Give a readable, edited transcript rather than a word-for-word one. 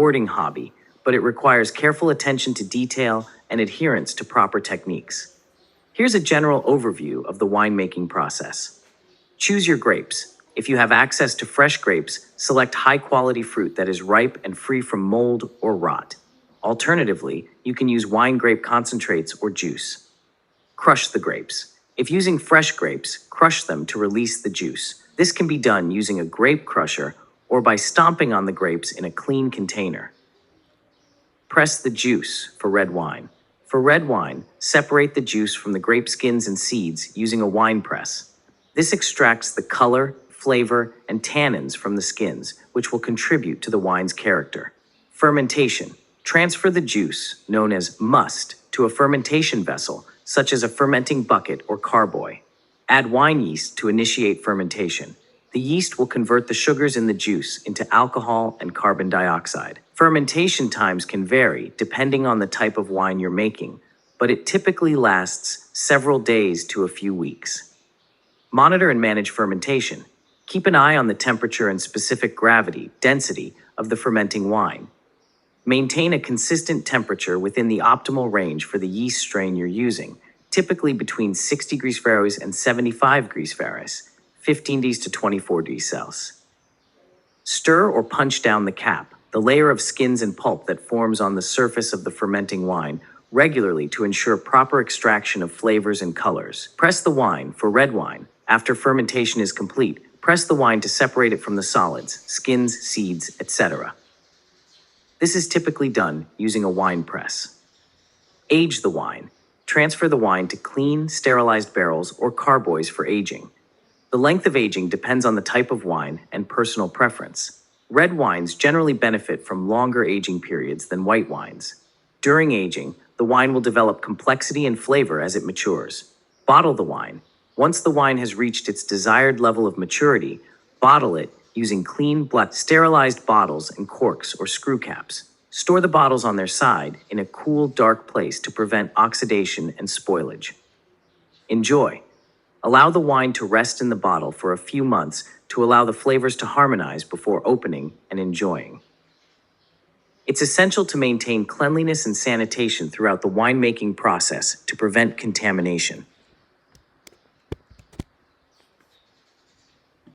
rewarding hobby, but it requires careful attention to detail and adherence to proper techniques. Here's a general overview of the winemaking process. Choose your grapes. If you have access to fresh grapes, select high-quality fruit that is ripe and free from mold or rot. Alternatively, you can use wine grape concentrates or juice. Crush the grapes. If using fresh grapes, crush them to release the juice. This can be done using a grape crusher or by stomping on the grapes in a clean container. Press the juice for red wine. For red wine, separate the juice from the grape skins and seeds using a wine press. This extracts the color, flavor, and tannins from the skins, which will contribute to the wine's character. Fermentation. Transfer the juice, known as must, to a fermentation vessel, such as a fermenting bucket or carboy. Add wine yeast to initiate fermentation. The yeast will convert the sugars in the juice into alcohol and carbon dioxide. Fermentation times can vary depending on the type of wine you're making, but it typically lasts several days to a few weeks. Monitor and manage fermentation. Keep an eye on the temperature and specific gravity, density of the fermenting wine. Maintain a consistent temperature within the optimal range for the yeast strain you're using, typically between 60 degrees Fahrenheit and 75 degrees Fahrenheit, 15 degrees to 24 degrees Celsius. Stir or punch down the cap, the layer of skins and pulp that forms on the surface of the fermenting wine, regularly to ensure proper extraction of flavors and colors. Press the wine for red wine. After fermentation is complete, press the wine to separate it from the solids, skins, seeds, etc. This is typically done using a wine press. Age the wine. Transfer the wine to clean, sterilized barrels or carboys for aging. The length of aging depends on the type of wine and personal preference. Red wines generally benefit from longer aging periods than white wines. During aging, the wine will develop complexity and flavor as it matures. Bottle the wine. Once the wine has reached its desired level of maturity, bottle it using clean, sterilized bottles and corks or screw caps. Store the bottles on their side in a cool, dark place to prevent oxidation and spoilage. Enjoy. Allow the wine to rest in the bottle for a few months to allow the flavors to harmonize before opening and enjoying. It's essential to maintain cleanliness and sanitation throughout the winemaking process to prevent contamination.